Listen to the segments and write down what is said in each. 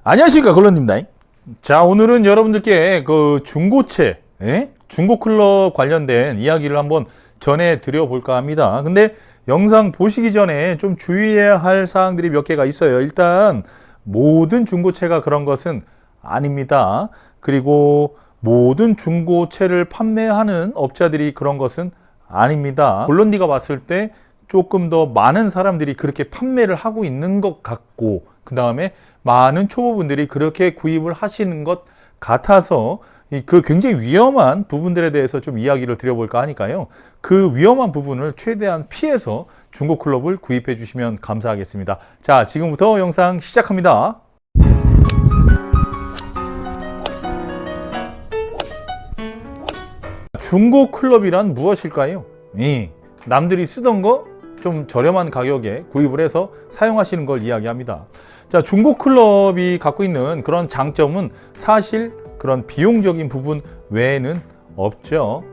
안녕하십니까, 걸런입니다. 자, 오늘은 여러분들께 그 중고채, 중고클럽 관련된 이야기를 한번 전해드려 볼까 합니다. 근데 영상 보시기 전에 좀 주의해야 할 사항들이 몇 개가 있어요. 일단 모든 중고채가 그런 것은 아닙니다. 그리고 모든 중고채를 판매하는 업자들이 그런 것은 아닙니다. 물론 네가 봤을 때 조금 더 많은 사람들이 그렇게 판매를 하고 있는 것 같고, 그 다음에 많은 초보분들이 그렇게 구입을 하시는 것 같아서 그 굉장히 위험한 부분들에 대해서 좀 이야기를 드려볼까 하니까요. 그 위험한 부분을 최대한 피해서 중고클럽을 구입해 주시면 감사하겠습니다. 자, 지금부터 영상 시작합니다. 중고클럽이란 무엇일까요? 남들이 쓰던 거 좀 저렴한 가격에 구입을 해서 사용하시는 걸 이야기합니다. 자, 중고클럽이 갖고 있는 그런 장점은 사실 그런 비용적인 부분 외에는 없죠.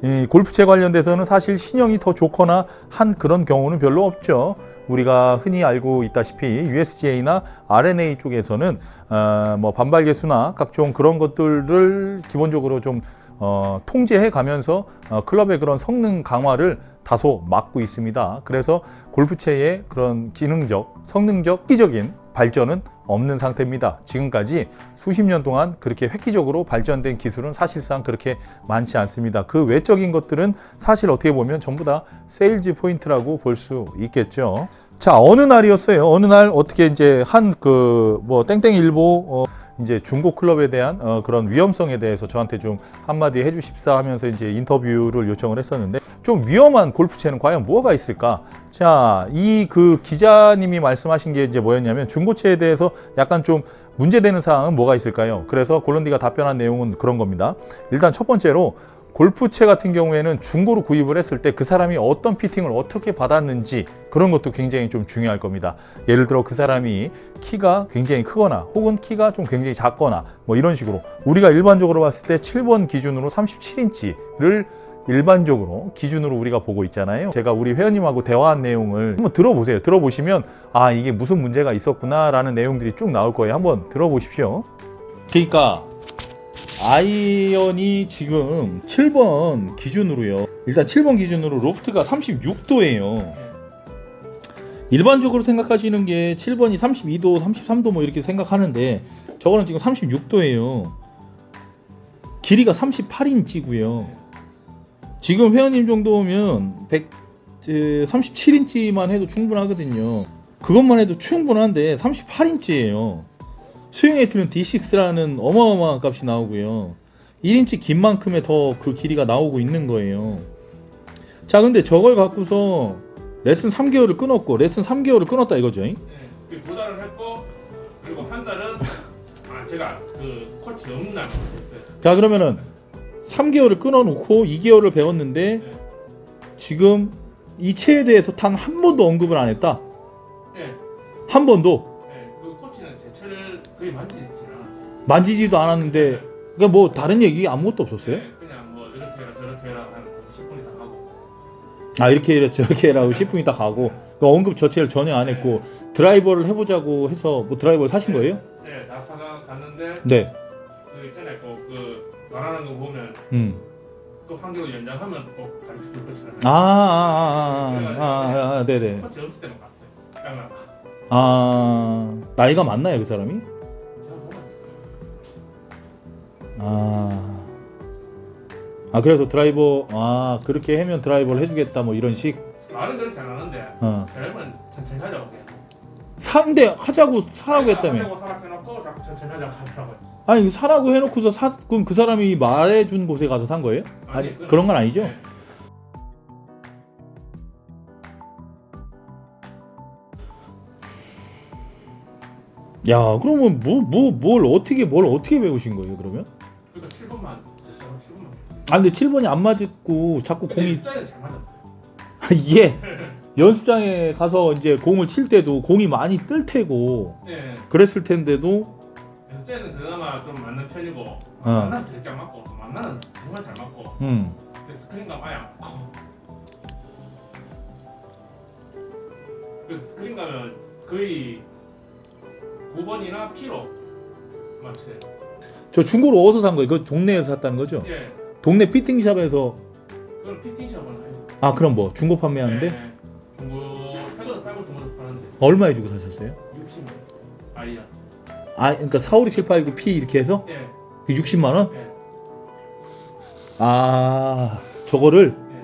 이 골프채 관련돼서는 사실 신형이 더 좋거나 한 그런 경우는 별로 없죠. 우리가 흔히 알고 있다시피 USGA나 R&A 쪽에서는 뭐 반발 개수나 각종 그런 것들을 기본적으로 좀 통제해 가면서 클럽의 그런 성능 강화를 다소 막고 있습니다. 그래서 골프채의 그런 기능적, 성능적, 획기적인 발전은 없는 상태입니다. 지금까지 수십 년 동안 그렇게 획기적으로 발전된 기술은 사실상 그렇게 많지 않습니다. 그 외적인 것들은 사실 어떻게 보면 전부 다 세일즈 포인트라고 볼 수 있겠죠. 자, 어느 날이었어요. 어느 날 어떻게 이제 한 뭐 땡땡일보 이제 중고 클럽에 대한 그런 위험성에 대해서 저한테 좀 한마디 해주십사 하면서 이제 인터뷰를 요청을 했었는데, 좀 위험한 골프채는 과연 뭐가 있을까? 자, 이 그 기자님이 말씀하신 게 이제 뭐였냐면, 중고채에 대해서 약간 좀 문제되는 사항은 뭐가 있을까요? 그래서 골런디가 답변한 내용은 그런 겁니다. 일단 첫 번째로, 골프채 같은 경우에는 중고로 구입을 했을 때 그 사람이 어떤 피팅을 어떻게 받았는지, 그런 것도 굉장히 좀 중요할 겁니다. 예를 들어 그 사람이 키가 굉장히 크거나 혹은 키가 좀 굉장히 작거나 뭐 이런 식으로, 우리가 일반적으로 봤을 때 7번 기준으로 37인치를 일반적으로 기준으로 우리가 보고 있잖아요. 제가 우리 회원님하고 대화한 내용을 한번 들어보세요. 들어보시면 아, 이게 무슨 문제가 있었구나 라는 내용들이 쭉 나올 거예요. 한번 들어보십시오. 그러니까 아이언이 지금 7번 기준으로요. 일단 7번 기준으로 로프트가 36도예요. 일반적으로 생각하시는 게 7번이 32도, 33도 뭐 이렇게 생각하는데, 저거는 지금 36도예요. 길이가 38인치고요. 지금 회원님 정도면 37인치만 해도 충분하거든요. 그것만 해도 충분한데 38인치예요. 스윙에이트는 D6라는 어마어마한 값이 나오고요. 1인치 긴 만큼의 더 그 길이가 나오고 있는 거예요. 자, 근데 저걸 갖고서 레슨 3개월을 끊었고, 레슨 3개월을 끊었다 이거죠? 네, 도달을 했고, 그리고 한 달은 제가 그 코치 없는 날 했어요. 자, 그러면은 3개월을 끊어놓고 2개월을 배웠는데, 네. 지금 이 채에 대해서 단 한 번도 언급을 안 했다? 네. 한 번도? 네, 그 코치는 제 채를 거의 만지지 않았어요. 만지지도 않았는데, 네. 그러니까 뭐 다른 얘기 아무것도 없었어요? 네, 그냥 뭐 이렇게 해라 저렇게 해라 하는 10분 있다 가고. 아, 이렇게 해라 저렇게 해라고 10분 있다 가고, 그 언급 자체를 전혀 안 했고, 드라이버를 해보자고 해서 뭐 드라이버를 사신 거예요? 네, 다 사가 갔는데, 네. 그 있잖아요, 그 말하는 거 보면 또 3개월 연장하면 또 가르쳐 줄 것이라는. 네네. 코치 없을 때만 갔어요. 깡나가. 나이가 많나요, 그 사람이? 제가 보면 그래서 드라이버, 그렇게 하면 드라이버를 해주겠다, 뭐 이런 식? 말은 그렇게 안 하는데, 드라이버는 천천히 하자고 계속. 근데 하자고 사라고 했다며. 하자고 사락해놓고 자꾸 천천히 하자고 하더라고요. 아니, 사라고 해놓고서 그럼 그 사람이 말해준 곳에 가서 산 거예요? 아니, 그런 건 아니죠? 네. 야, 그러면 뭘 어떻게 배우신 거예요, 그러면? 그러니까 7번만. 근데 7번이 안 맞고 자꾸 공이 입장에는 잘 맞았어요. 이게 연습장에 가서 이제 공을 칠 때도 공이 많이 뜰 테고 네. 그랬을 텐데도 그때는 그나마 좀 맞는 편이고, 만나는 되게 잘 맞고, 만나는 정말 잘 맞고, 근데 스크린감 아예 안 맞고. 그래서 스크린감은 거의 9번이나 P로 맞지. 저 중고로 어디서 산 거예요? 그 동네에서 샀다는 거죠? 예. 동네 피팅샵에서. 그건 피팅샵은 아니고. 아, 그럼 뭐 중고 판매하는데? 예. 중고 새거도 따고 중고도 파는데. 얼마에 주고 사셨어요? 60만 아이야. 아, 그러니까 4, 5, 6, 7, 8, 9, P 이렇게 해서 예. 그 60만 원? 예. 아, 저거를 예.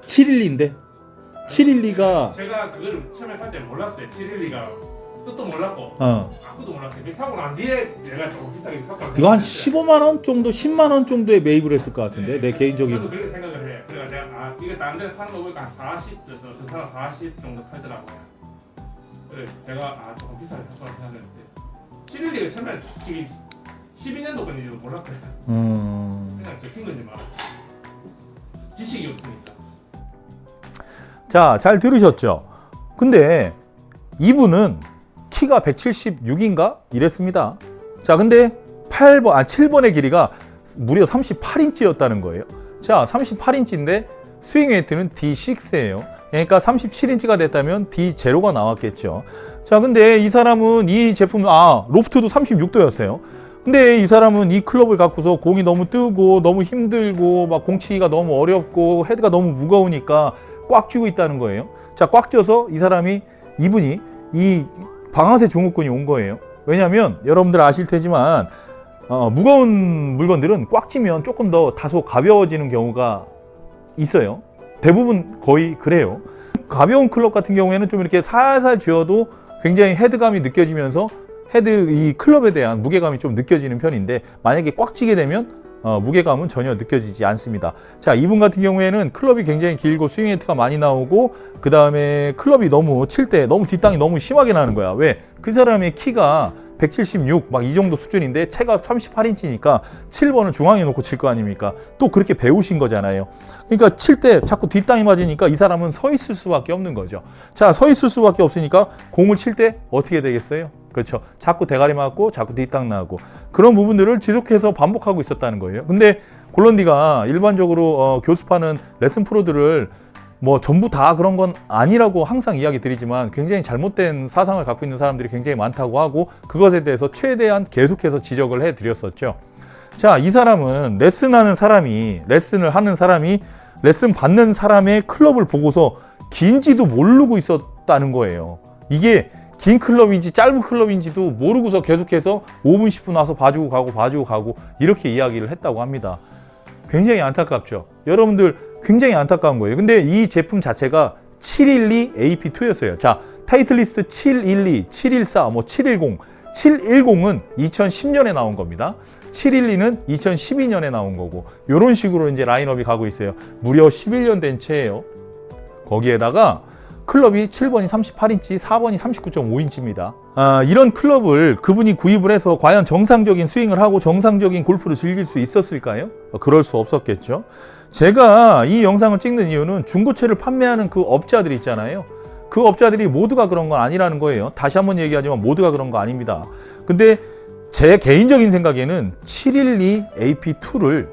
712인데 712가 제가 그거를 처음에 살 때 몰랐어요. 712가 뜻도 몰랐고 아무도 몰랐어요. 그 사고 난 뒤에 내가 조금 비싸게 샀거든요. 이거 한 15만 원 정도, 10만 원 정도에 매입을 했을 것 같은데 내 저도 개인적인. 그렇게 생각을 해요. 그래서 내가 이거 다른 데서 파는 거 보니까 한 40, 그 사람 40 정도 팔더라고요. 그래 제가 조금 비싸게 샀구나 생각했는데 712가 처음에 솔직히 12년도 건인지도 몰랐어요. 그냥 적힌 건지 막 지식이 없으니까. 자, 잘 들으셨죠? 근데 이분은 키가 176인가 이랬습니다. 자, 근데 7번의 길이가 무려 38인치였다는 거예요. 자, 38인치인데 스윙 웨이트는 D6예요. 그러니까 37인치가 됐다면 D0가 나왔겠죠. 자, 근데 이 사람은 이 제품, 로프트도 36도였어요. 근데 이 사람은 이 클럽을 갖고서 공이 너무 뜨고 너무 힘들고 막 공치기가 너무 어렵고 헤드가 너무 무거우니까 꽉 쥐고 있다는 거예요. 자, 꽉 쥐어서 이분이 이 방아쇠 증후군이 온 거예요. 왜냐하면 여러분들 아실 테지만 무거운 물건들은 꽉 쥐면 조금 더 다소 가벼워지는 경우가 있어요. 대부분 거의 그래요. 가벼운 클럽 같은 경우에는 좀 이렇게 살살 쥐어도 굉장히 헤드감이 느껴지면서 이 클럽에 대한 무게감이 좀 느껴지는 편인데 만약에 꽉 쥐게 되면 무게감은 전혀 느껴지지 않습니다. 자, 이분 같은 경우에는 클럽이 굉장히 길고 스윙 웨이트가 많이 나오고 그 다음에 클럽이 너무 칠 때 너무 뒷땅이 너무 심하게 나는 거야. 왜? 그 사람의 키가 176 막 이 정도 수준인데 채가 38인치니까 7번을 중앙에 놓고 칠 거 아닙니까? 또 그렇게 배우신 거잖아요. 그러니까 칠 때 자꾸 뒷땅이 맞으니까 이 사람은 서 있을 수밖에 없는 거죠. 자, 서 있을 수밖에 없으니까 공을 칠 때 어떻게 되겠어요? 그렇죠. 자꾸 대가리 맞고 자꾸 뒷땅 나고 그런 부분들을 지속해서 반복하고 있었다는 거예요. 근데 골런디가 일반적으로 교습하는 레슨 프로들을 뭐 전부 다 그런 건 아니라고 항상 이야기 드리지만 굉장히 잘못된 사상을 갖고 있는 사람들이 굉장히 많다고 하고 그것에 대해서 최대한 계속해서 지적을 해 드렸었죠. 자, 이 사람은 레슨을 하는 사람이 레슨 받는 사람의 클럽을 보고서 긴지도 모르고 있었다는 거예요. 이게 긴 클럽인지 짧은 클럽인지도 모르고서 계속해서 5분 10분 와서 봐주고 가고 이렇게 이야기를 했다고 합니다. 굉장히 안타깝죠. 여러분들 굉장히 안타까운 거예요. 근데 이 제품 자체가 712 AP2였어요. 자, 타이틀리스트 712, 714, 710. 710은 2010년에 나온 겁니다. 712는 2012년에 나온 거고 이런 식으로 이제 라인업이 가고 있어요. 무려 11년 된 채예요. 거기에다가 클럽이 7번이 38인치, 4번이 39.5인치입니다. 이런 클럽을 그분이 구입을 해서 과연 정상적인 스윙을 하고 정상적인 골프를 즐길 수 있었을까요? 그럴 수 없었겠죠. 제가 이 영상을 찍는 이유는 중고차를 판매하는 그 업자들 있잖아요. 그 업자들이 모두가 그런 건 아니라는 거예요. 다시 한번 얘기하지만 모두가 그런 거 아닙니다. 근데 제 개인적인 생각에는 712 AP2를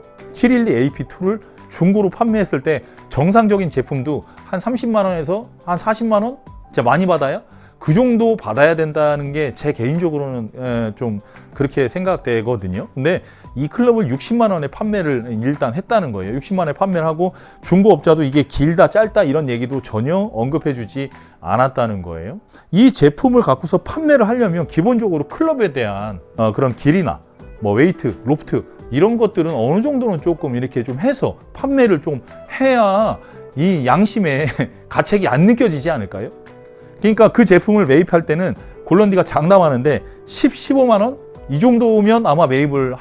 중고로 판매했을 때 정상적인 제품도 한 30만 원에서 한 40만 원? 진짜 많이 받아야? 그 정도 받아야 된다는 게 제 개인적으로는 좀 그렇게 생각되거든요. 근데 이 클럽을 60만 원에 판매를 일단 했다는 거예요. 60만 원에 판매를 하고 중고업자도 이게 길다 짧다 이런 얘기도 전혀 언급해주지 않았다는 거예요. 이 제품을 갖고서 판매를 하려면 기본적으로 클럽에 대한 그런 길이나 뭐 웨이트, 로프트 이런 것들은 어느 정도는 조금 이렇게 좀 해서 판매를 좀 해야 이 양심의 가책이 안 느껴지지 않을까요? 그러니까 그 제품을 매입할 때는 골런디가 장담하는데 15만 원? 이 정도면 아마 매입을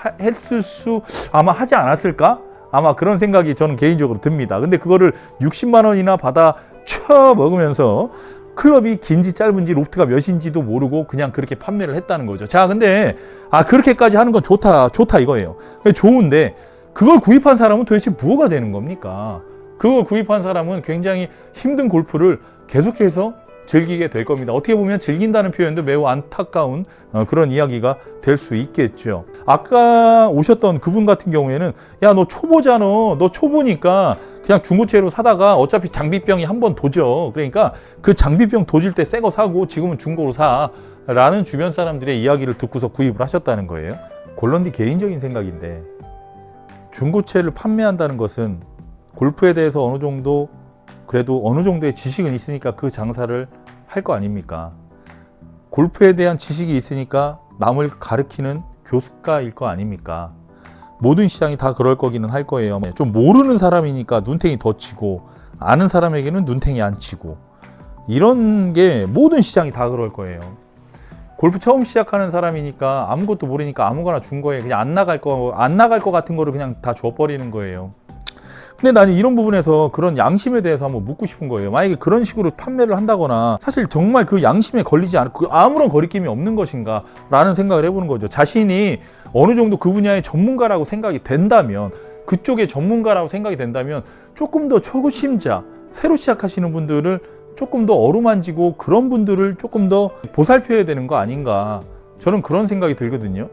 아마 하지 않았을까? 아마 그런 생각이 저는 개인적으로 듭니다. 근데 그거를 60만 원이나 받아 쳐먹으면서 클럽이 긴지 짧은지 로프트가 몇인지도 모르고 그냥 그렇게 판매를 했다는 거죠. 자, 근데 그렇게까지 하는 건 좋다 이거예요. 좋은데 그걸 구입한 사람은 도대체 뭐가 되는 겁니까? 그걸 구입한 사람은 굉장히 힘든 골프를 계속해서 즐기게 될 겁니다. 어떻게 보면 즐긴다는 표현도 매우 안타까운 그런 이야기가 될 수 있겠죠. 아까 오셨던 그분 같은 경우에는 야, 너 초보잖아. 너 초보니까 그냥 중고차로 사다가 어차피 장비병이 한 번 도져. 그러니까 그 장비병 도질 때 새 거 사고 지금은 중고로 사. 라는 주변 사람들의 이야기를 듣고서 구입을 하셨다는 거예요. 골런디 개인적인 생각인데 중고채를 판매한다는 것은 골프에 대해서 어느 정도 그래도 어느 정도의 지식은 있으니까 그 장사를 할 거 아닙니까? 골프에 대한 지식이 있으니까 남을 가르치는 교습가일 거 아닙니까? 모든 시장이 다 그럴 거기는 할 거예요. 좀 모르는 사람이니까 눈탱이 더 치고 아는 사람에게는 눈탱이 안 치고 이런 게 모든 시장이 다 그럴 거예요. 골프 처음 시작하는 사람이니까 아무것도 모르니까 아무거나 준 거예요. 그냥 안 나갈 거 같은 거를 그냥 다 줘버리는 거예요. 근데 나는 이런 부분에서 그런 양심에 대해서 한번 묻고 싶은 거예요. 만약에 그런 식으로 판매를 한다거나 사실 정말 그 양심에 걸리지 않고 아무런 거리낌이 없는 것인가 라는 생각을 해보는 거죠. 자신이 어느 정도 그 분야의 전문가라고 생각이 된다면 그쪽의 전문가라고 생각이 된다면 조금 더 초심자, 새로 시작하시는 분들을 조금 더 어루만지고 그런 분들을 조금 더 보살펴야 되는 거 아닌가, 저는 그런 생각이 들거든요.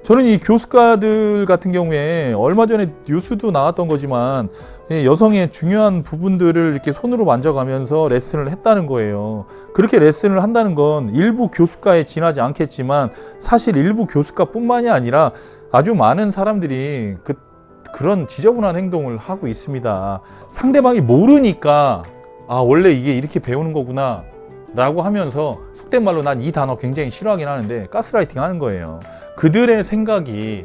저는 이 교수가들 같은 경우에 얼마 전에 뉴스도 나왔던 거지만 여성의 중요한 부분들을 이렇게 손으로 만져가면서 레슨을 했다는 거예요. 그렇게 레슨을 한다는 건 일부 교수가에 지나지 않겠지만 사실 일부 교수가뿐만이 아니라 아주 많은 사람들이 그런 지저분한 행동을 하고 있습니다. 상대방이 모르니까 아 원래 이게 이렇게 배우는 거구나 라고 하면서 속된 말로 난 이 단어 굉장히 싫어하긴 하는데 가스라이팅 하는 거예요. 그들의 생각이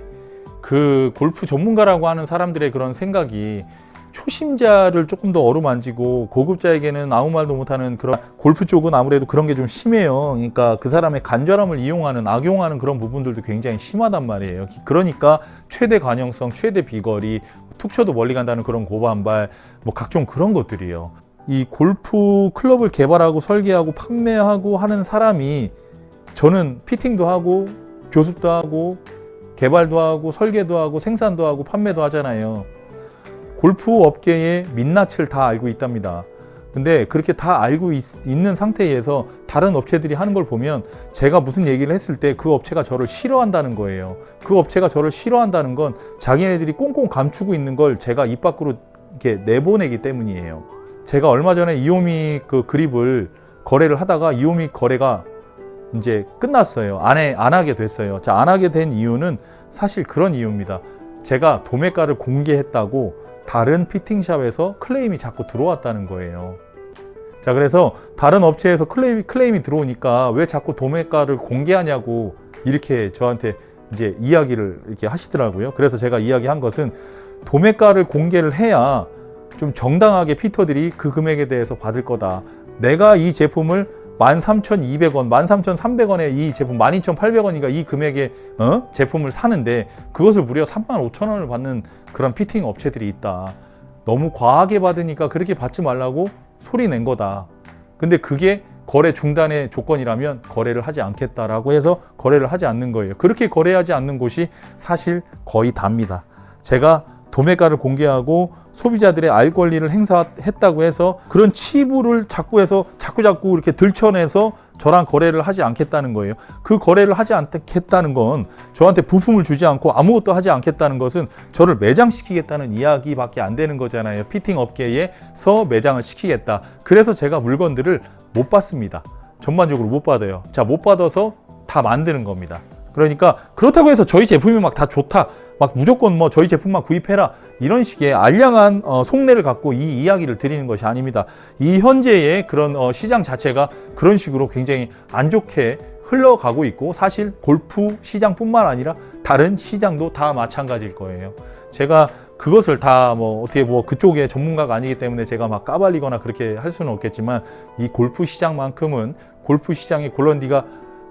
그 골프 전문가라고 하는 사람들의 그런 생각이 초심자를 조금 더 어루만지고 고급자에게는 아무 말도 못하는 그런 골프 쪽은 아무래도 그런 게 좀 심해요. 그러니까 그 사람의 간절함을 이용하는 악용하는 그런 부분들도 굉장히 심하단 말이에요. 그러니까 최대 관용성, 최대 비거리, 툭 쳐도 멀리 간다는 그런 고반발 뭐 각종 그런 것들이에요. 이 골프 클럽을 개발하고 설계하고 판매하고 하는 사람이 저는 피팅도 하고 교습도 하고 개발도 하고 설계도 하고 생산도 하고 판매도 하잖아요. 골프 업계의 민낯을 다 알고 있답니다. 근데 그렇게 다 알고 있는 상태에서 다른 업체들이 하는 걸 보면 제가 무슨 얘기를 했을 때 그 업체가 저를 싫어한다는 거예요. 그 업체가 저를 싫어한다는 건 자기네들이 꽁꽁 감추고 있는 걸 제가 입 밖으로 이렇게 내보내기 때문이에요. 제가 얼마 전에 이오미 그 그립을 거래를 하다가 이오미 거래가 이제 끝났어요. 안 하게 됐어요. 자, 안 하게 된 이유는 사실 그런 이유입니다. 제가 도매가를 공개했다고 다른 피팅샵에서 클레임이 자꾸 들어왔다는 거예요. 자, 그래서 다른 업체에서 클레임이 들어오니까 왜 자꾸 도매가를 공개하냐고 이렇게 저한테 이제 이야기를 이렇게 하시더라고요. 그래서 제가 이야기한 것은 도매가를 공개를 해야 좀 정당하게 피터들이 그 금액에 대해서 받을 거다. 내가 이 제품을 13,200원, 13,300원에 이 제품 12,800원인가 이 금액의 제품을 사는데 그것을 무려 35,000원을 받는 그런 피팅 업체들이 있다. 너무 과하게 받으니까 그렇게 받지 말라고 소리 낸 거다. 근데 그게 거래 중단의 조건이라면 거래를 하지 않겠다라고 해서 거래를 하지 않는 거예요. 그렇게 거래하지 않는 곳이 사실 거의 다입니다. 제가 도매가를 공개하고 소비자들의 알 권리를 행사했다고 해서 그런 치부를 자꾸 해서 자꾸 이렇게 들춰내서 저랑 거래를 하지 않겠다는 거예요. 그 거래를 하지 않겠다는 건 저한테 부품을 주지 않고 아무것도 하지 않겠다는 것은 저를 매장시키겠다는 이야기밖에 안 되는 거잖아요. 피팅 업계에서 매장을 시키겠다. 그래서 제가 물건들을 못 받습니다. 전반적으로 못 받아요. 자, 못 받아서 다 만드는 겁니다. 그러니까 그렇다고 해서 저희 제품이 막 다 좋다, 막 무조건 뭐 저희 제품만 구입해라 이런 식의 알량한 속내를 갖고 이 이야기를 드리는 것이 아닙니다. 이 현재의 그런 시장 자체가 그런 식으로 굉장히 안 좋게 흘러가고 있고 사실 골프 시장뿐만 아니라 다른 시장도 다 마찬가지일 거예요. 제가 그것을 다 뭐 어떻게 뭐 그쪽의 전문가가 아니기 때문에 제가 막 까발리거나 그렇게 할 수는 없겠지만 이 골프 시장만큼은 골프 시장의 골런디가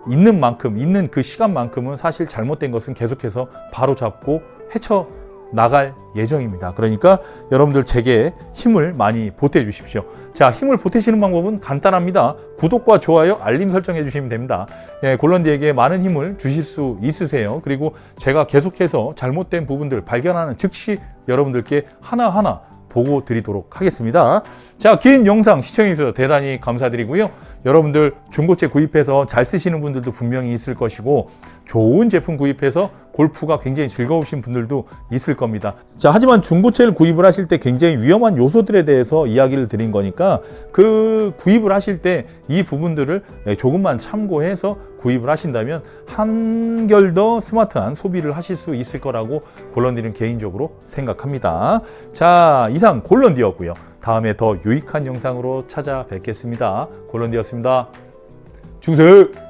있는 만큼, 있는 그 시간만큼은 사실 잘못된 것은 계속해서 바로잡고 헤쳐 나갈 예정입니다. 그러니까 여러분들 제게 힘을 많이 보태 주십시오. 자, 힘을 보태시는 방법은 간단합니다. 구독과 좋아요, 알림 설정해 주시면 됩니다. 예, 골런디에게 많은 힘을 주실 수 있으세요. 그리고 제가 계속해서 잘못된 부분들 발견하는 즉시 여러분들께 하나하나 보고 드리도록 하겠습니다. 자, 긴 영상 시청해 주셔서 대단히 감사드리고요. 여러분들 중고차 구입해서 잘 쓰시는 분들도 분명히 있을 것이고 좋은 제품 구입해서 골프가 굉장히 즐거우신 분들도 있을 겁니다. 자, 하지만 중고차를 구입을 하실 때 굉장히 위험한 요소들에 대해서 이야기를 드린 거니까 그 구입을 하실 때 이 부분들을 조금만 참고해서 구입을 하신다면 한결 더 스마트한 소비를 하실 수 있을 거라고 골런디는 개인적으로 생각합니다. 자, 이상 골런디였고요. 다음에 더 유익한 영상으로 찾아뵙겠습니다. 골런디였습니다. 주세요.